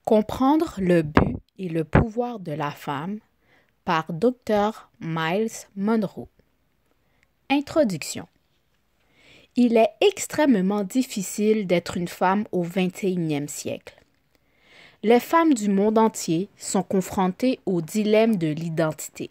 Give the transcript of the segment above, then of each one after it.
Comprendre le but et le pouvoir de la femme par Dr. Myles Munroe. Introduction. Il est extrêmement difficile d'être une femme au XXIe siècle. Les femmes du monde entier sont confrontées au dilemme de l'identité.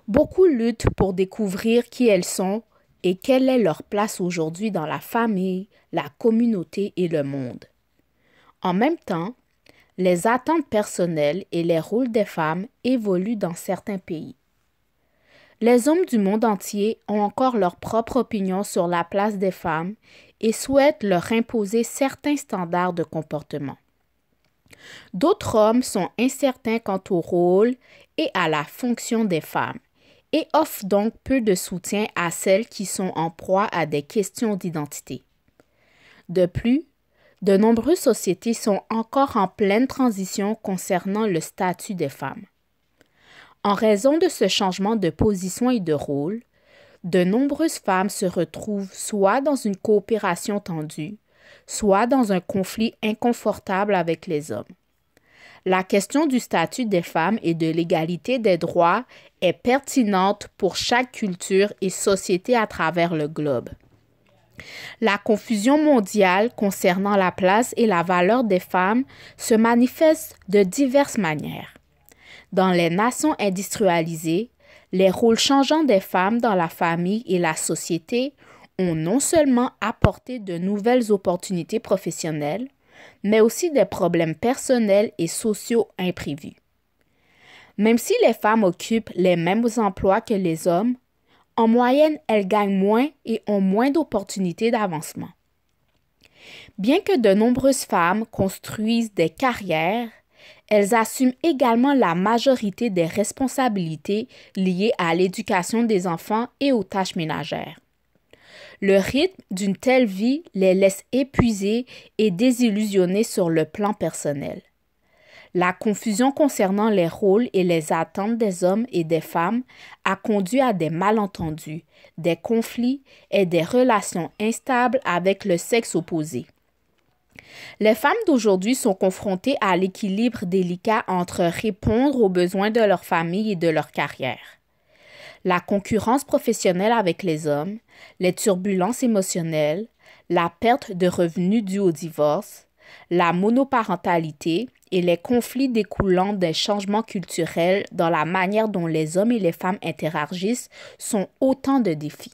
Beaucoup luttent pour découvrir qui elles sont et quelle est leur place aujourd'hui dans la famille, la communauté et le monde. En même temps, les attentes personnelles et les rôles des femmes évoluent dans certains pays. Les hommes du monde entier ont encore leur propre opinion sur la place des femmes et souhaitent leur imposer certains standards de comportement. D'autres hommes sont incertains quant au rôle et à la fonction des femmes et offrent donc peu de soutien à celles qui sont en proie à des questions d'identité. De plus, de nombreuses sociétés sont encore en pleine transition concernant le statut des femmes. En raison de ce changement de position et de rôle, de nombreuses femmes se retrouvent soit dans une coopération tendue, soit dans un conflit inconfortable avec les hommes. La question du statut des femmes et de l'égalité des droits est pertinente pour chaque culture et société à travers le globe. La confusion mondiale concernant la place et la valeur des femmes se manifeste de diverses manières. Dans les nations industrialisées, les rôles changeants des femmes dans la famille et la société ont non seulement apporté de nouvelles opportunités professionnelles, mais aussi des problèmes personnels et sociaux imprévus. Même si les femmes occupent les mêmes emplois que les hommes, en moyenne, elles gagnent moins et ont moins d'opportunités d'avancement. Bien que de nombreuses femmes construisent des carrières, elles assument également la majorité des responsabilités liées à l'éducation des enfants et aux tâches ménagères. Le rythme d'une telle vie les laisse épuisées et désillusionnées sur le plan personnel. La confusion concernant les rôles et les attentes des hommes et des femmes a conduit à des malentendus, des conflits et des relations instables avec le sexe opposé. Les femmes d'aujourd'hui sont confrontées à l'équilibre délicat entre répondre aux besoins de leur famille et de leur carrière. La concurrence professionnelle avec les hommes, les turbulences émotionnelles, la perte de revenus due au divorce, la monoparentalité et les conflits découlant des changements culturels dans la manière dont les hommes et les femmes interagissent sont autant de défis.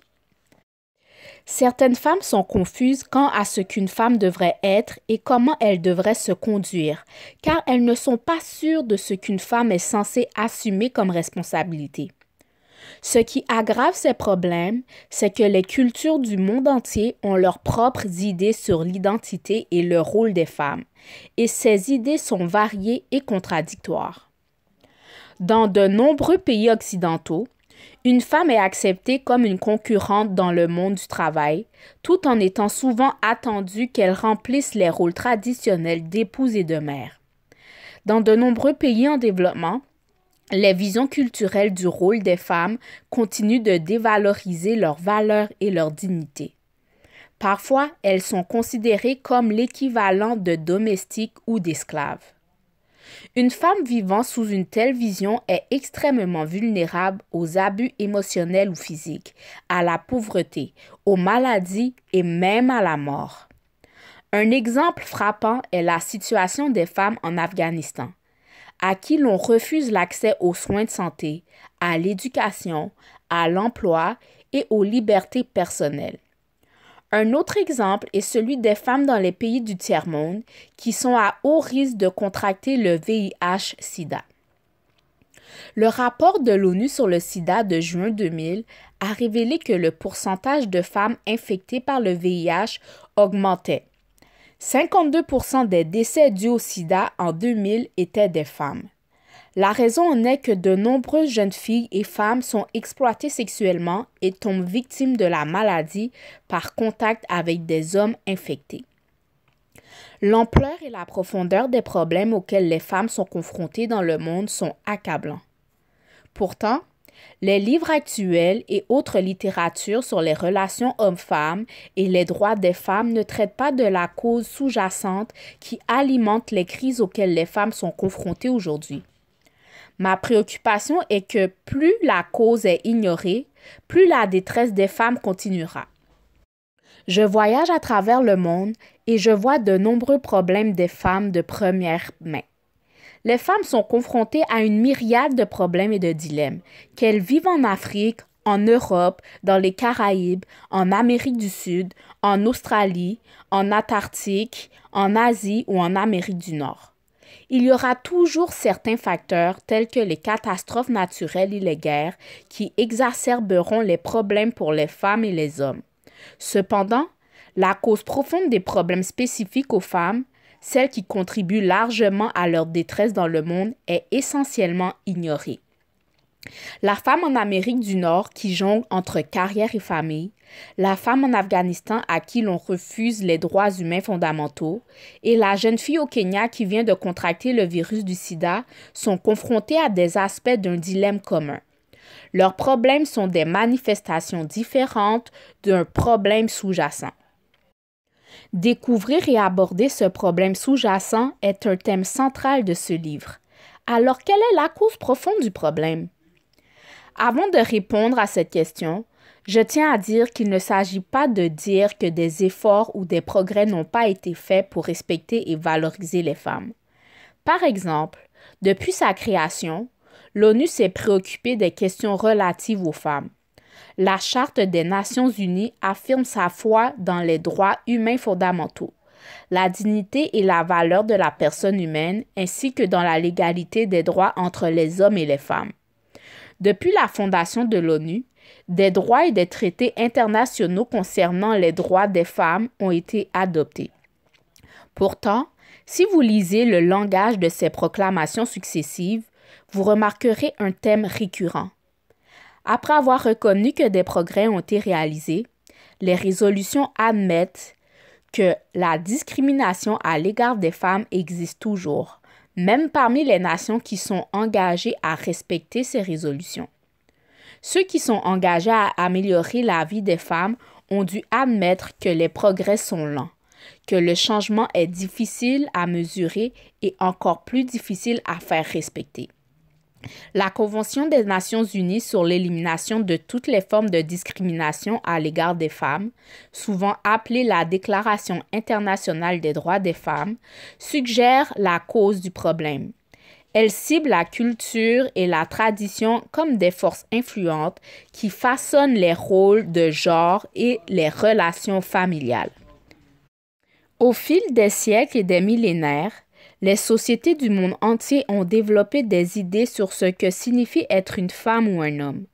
Certaines femmes sont confuses quant à ce qu'une femme devrait être et comment elle devrait se conduire, car elles ne sont pas sûres de ce qu'une femme est censée assumer comme responsabilité. Ce qui aggrave ces problèmes, c'est que les cultures du monde entier ont leurs propres idées sur l'identité et le rôle des femmes, et ces idées sont variées et contradictoires. Dans de nombreux pays occidentaux, une femme est acceptée comme une concurrente dans le monde du travail, tout en étant souvent attendue qu'elle remplisse les rôles traditionnels d'épouse et de mère. Dans de nombreux pays en développement, les visions culturelles du rôle des femmes continuent de dévaloriser leur valeur et leur dignité. Parfois, elles sont considérées comme l'équivalent de domestiques ou d'esclaves. Une femme vivant sous une telle vision est extrêmement vulnérable aux abus émotionnels ou physiques, à la pauvreté, aux maladies et même à la mort. Un exemple frappant est la situation des femmes en Afghanistan, à qui l'on refuse l'accès aux soins de santé, à l'éducation, à l'emploi et aux libertés personnelles. Un autre exemple est celui des femmes dans les pays du tiers-monde qui sont à haut risque de contracter le VIH-Sida. Le rapport de l'ONU sur le sida de juin 2000 a révélé que le pourcentage de femmes infectées par le VIH augmentait. 52% des décès dus au sida en 2000 étaient des femmes. La raison en est que de nombreuses jeunes filles et femmes sont exploitées sexuellement et tombent victimes de la maladie par contact avec des hommes infectés. L'ampleur et la profondeur des problèmes auxquels les femmes sont confrontées dans le monde sont accablants. Pourtant, Les livres actuels et autres littératures sur les relations hommes-femmes et les droits des femmes ne traitent pas de la cause sous-jacente qui alimente les crises auxquelles les femmes sont confrontées aujourd'hui. Ma préoccupation est que plus la cause est ignorée, plus la détresse des femmes continuera. Je voyage à travers le monde et je vois de nombreux problèmes des femmes de première main. Les femmes sont confrontées à une myriade de problèmes et de dilemmes, qu'elles vivent en Afrique, en Europe, dans les Caraïbes, en Amérique du Sud, en Australie, en Antarctique, en Asie ou en Amérique du Nord. Il y aura toujours certains facteurs tels que les catastrophes naturelles et les guerres qui exacerberont les problèmes pour les femmes et les hommes. Cependant, la cause profonde des problèmes spécifiques aux femmes, celle qui contribue largement à leur détresse dans le monde, est essentiellement ignorée. La femme en Amérique du Nord qui jongle entre carrière et famille, la femme en Afghanistan à qui l'on refuse les droits humains fondamentaux et la jeune fille au Kenya qui vient de contracter le virus du sida sont confrontées à des aspects d'un dilemme commun. Leurs problèmes sont des manifestations différentes d'un problème sous-jacent. Découvrir et aborder ce problème sous-jacent est un thème central de ce livre. Alors, quelle est la cause profonde du problème? Avant de répondre à cette question, je tiens à dire qu'il ne s'agit pas de dire que des efforts ou des progrès n'ont pas été faits pour respecter et valoriser les femmes. Par exemple, depuis sa création, l'ONU s'est préoccupée des questions relatives aux femmes. La Charte des Nations unies affirme sa foi dans les droits humains fondamentaux, la dignité et la valeur de la personne humaine, ainsi que dans la légalité des droits entre les hommes et les femmes. Depuis la fondation de l'ONU, des droits et des traités internationaux concernant les droits des femmes ont été adoptés. Pourtant, si vous lisez le langage de ces proclamations successives, vous remarquerez un thème récurrent. Après avoir reconnu que des progrès ont été réalisés, les résolutions admettent que la discrimination à l'égard des femmes existe toujours, même parmi les nations qui sont engagées à respecter ces résolutions. Ceux qui sont engagés à améliorer la vie des femmes ont dû admettre que les progrès sont lents, que le changement est difficile à mesurer et encore plus difficile à faire respecter. La Convention des Nations unies sur l'élimination de toutes les formes de discrimination à l'égard des femmes, souvent appelée la Déclaration internationale des droits des femmes, suggère la cause du problème. Elle cible la culture et la tradition comme des forces influentes qui façonnent les rôles de genre et les relations familiales. Au fil des siècles et des millénaires, les sociétés du monde entier ont développé des idées sur ce que signifie être une femme ou un homme.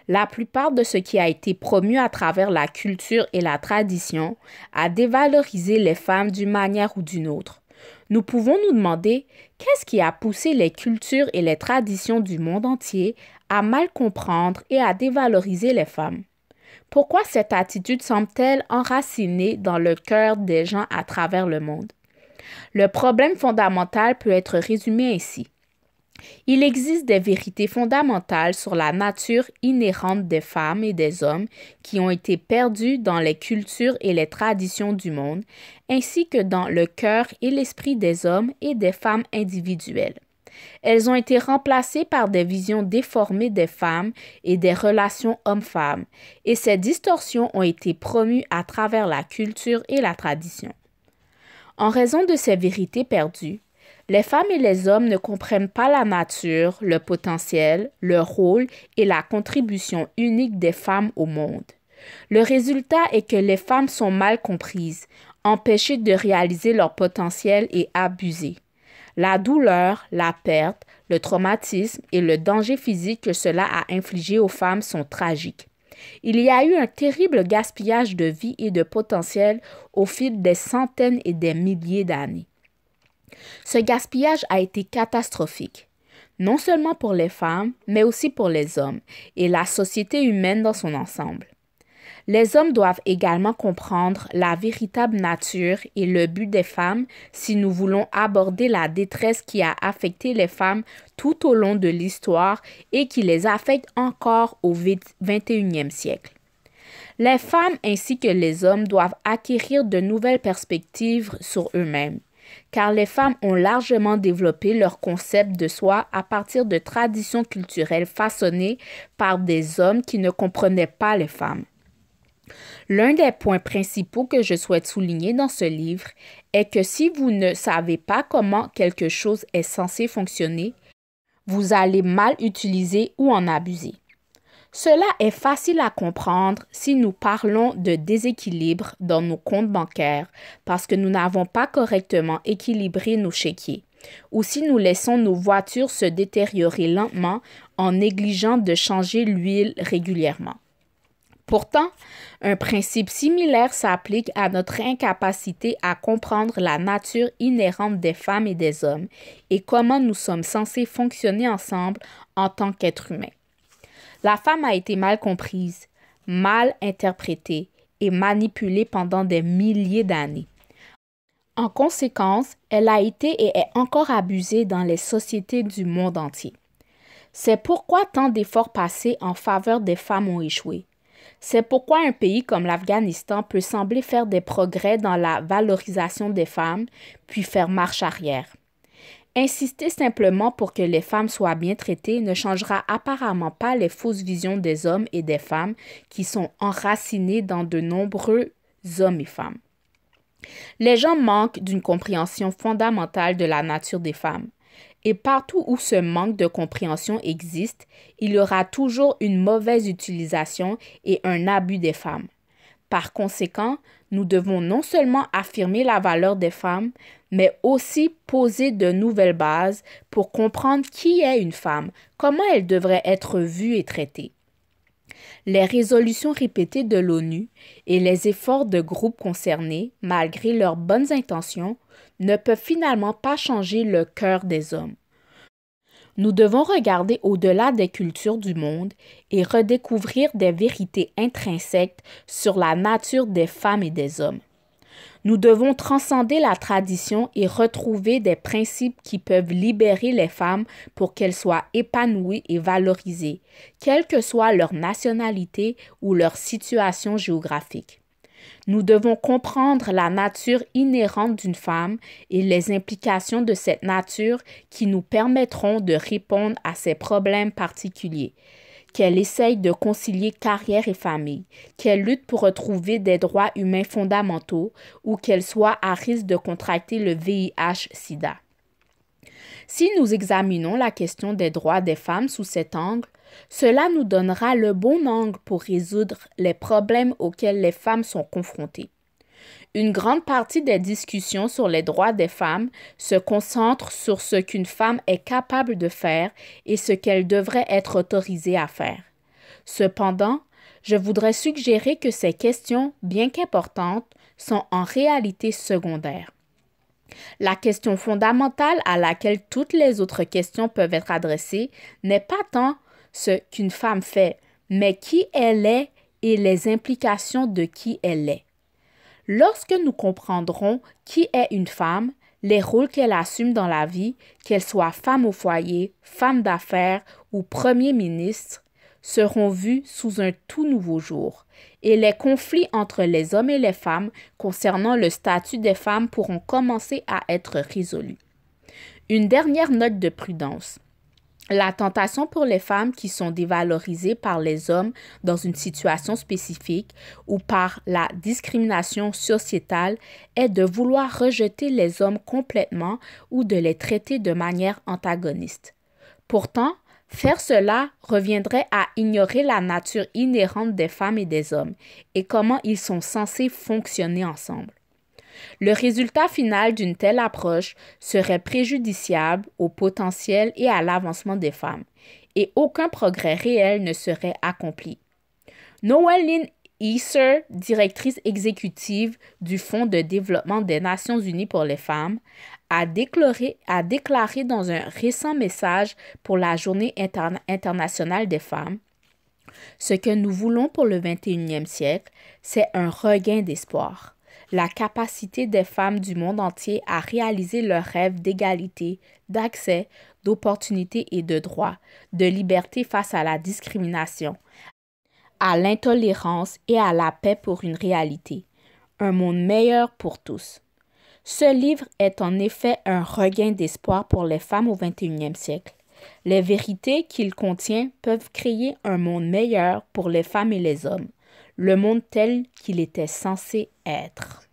La plupart de ce qui a été promu à travers la culture et la tradition a dévalorisé les femmes d'une manière ou d'une autre. Nous pouvons nous demander qu'est-ce qui a poussé les cultures et les traditions du monde entier à mal comprendre et à dévaloriser les femmes. Pourquoi cette attitude semble-t-elle enracinée dans le cœur des gens à travers le monde? Le problème fondamental peut être résumé ainsi. Il existe des vérités fondamentales sur la nature inhérente des femmes et des hommes qui ont été perdues dans les cultures et les traditions du monde, ainsi que dans le cœur et l'esprit des hommes et des femmes individuelles. Elles ont été remplacées par des visions déformées des femmes et des relations hommes-femmes, et ces distorsions ont été promues à travers la culture et la tradition. En raison de ces vérités perdues, les femmes et les hommes ne comprennent pas la nature, le potentiel, le rôle et la contribution unique des femmes au monde. Le résultat est que les femmes sont mal comprises, empêchées de réaliser leur potentiel et abusées. La douleur, la perte, le traumatisme et le danger physique que cela a infligé aux femmes sont tragiques. Il y a eu un terrible gaspillage de vie et de potentiel au fil des centaines et des milliers d'années. Ce gaspillage a été catastrophique, non seulement pour les femmes, mais aussi pour les hommes et la société humaine dans son ensemble. Les hommes doivent également comprendre la véritable nature et le but des femmes si nous voulons aborder la détresse qui a affecté les femmes tout au long de l'histoire et qui les affecte encore au XXIe siècle. Les femmes ainsi que les hommes doivent acquérir de nouvelles perspectives sur eux-mêmes, car les femmes ont largement développé leur concept de soi à partir de traditions culturelles façonnées par des hommes qui ne comprenaient pas les femmes. L'un des points principaux que je souhaite souligner dans ce livre est que si vous ne savez pas comment quelque chose est censé fonctionner, vous allez mal utiliser ou en abuser. Cela est facile à comprendre si nous parlons de déséquilibre dans nos comptes bancaires parce que nous n'avons pas correctement équilibré nos chéquiers, ou si nous laissons nos voitures se détériorer lentement en négligeant de changer l'huile régulièrement. Pourtant, un principe similaire s'applique à notre incapacité à comprendre la nature inhérente des femmes et des hommes et comment nous sommes censés fonctionner ensemble en tant qu'êtres humains. La femme a été mal comprise, mal interprétée et manipulée pendant des milliers d'années. En conséquence, elle a été et est encore abusée dans les sociétés du monde entier. C'est pourquoi tant d'efforts passés en faveur des femmes ont échoué. C'est pourquoi un pays comme l'Afghanistan peut sembler faire des progrès dans la valorisation des femmes, puis faire marche arrière. Insister simplement pour que les femmes soient bien traitées ne changera apparemment pas les fausses visions des hommes et des femmes qui sont enracinées dans de nombreux hommes et femmes. Les gens manquent d'une compréhension fondamentale de la nature des femmes. Et partout où ce manque de compréhension existe, il y aura toujours une mauvaise utilisation et un abus des femmes. Par conséquent, nous devons non seulement affirmer la valeur des femmes, mais aussi poser de nouvelles bases pour comprendre qui est une femme, comment elle devrait être vue et traitée. Les résolutions répétées de l'ONU et les efforts de groupes concernés, malgré leurs bonnes intentions, ne peuvent finalement pas changer le cœur des hommes. Nous devons regarder au-delà des cultures du monde et redécouvrir des vérités intrinsèques sur la nature des femmes et des hommes. Nous devons transcender la tradition et retrouver des principes qui peuvent libérer les femmes pour qu'elles soient épanouies et valorisées, quelle que soit leur nationalité ou leur situation géographique. Nous devons comprendre la nature inhérente d'une femme et les implications de cette nature qui nous permettront de répondre à ses problèmes particuliers, qu'elle essaye de concilier carrière et famille, qu'elle lutte pour retrouver des droits humains fondamentaux ou qu'elle soit à risque de contracter le VIH-Sida. Si nous examinons la question des droits des femmes sous cet angle, cela nous donnera le bon angle pour résoudre les problèmes auxquels les femmes sont confrontées. Une grande partie des discussions sur les droits des femmes se concentre sur ce qu'une femme est capable de faire et ce qu'elle devrait être autorisée à faire. Cependant, je voudrais suggérer que ces questions, bien qu'importantes, sont en réalité secondaires. La question fondamentale à laquelle toutes les autres questions peuvent être adressées n'est pas tant ce qu'une femme fait, mais qui elle est et les implications de qui elle est. Lorsque nous comprendrons qui est une femme, les rôles qu'elle assume dans la vie, qu'elle soit femme au foyer, femme d'affaires ou premier ministre, seront vus sous un tout nouveau jour, et les conflits entre les hommes et les femmes concernant le statut des femmes pourront commencer à être résolus. Une dernière note de prudence. La tentation pour les femmes qui sont dévalorisées par les hommes dans une situation spécifique ou par la discrimination sociétale est de vouloir rejeter les hommes complètement ou de les traiter de manière antagoniste. Pourtant, faire cela reviendrait à ignorer la nature inhérente des femmes et des hommes et comment ils sont censés fonctionner ensemble. Le résultat final d'une telle approche serait préjudiciable au potentiel et à l'avancement des femmes, et aucun progrès réel ne serait accompli. Noéline Heser, directrice exécutive du Fonds de développement des Nations unies pour les femmes, a déclaré dans un récent message pour la Journée internationale des femmes: Ce que nous voulons pour le 21e siècle, c'est un regain d'espoir. La capacité des femmes du monde entier à réaliser leurs rêves d'égalité, d'accès, d'opportunités et de droits, de liberté face à la discrimination, à l'intolérance et à la paix pour une réalité, un monde meilleur pour tous. Ce livre est en effet un regain d'espoir pour les femmes au 21e siècle. Les vérités qu'il contient peuvent créer un monde meilleur pour les femmes et les hommes, le monde tel qu'il était censé être.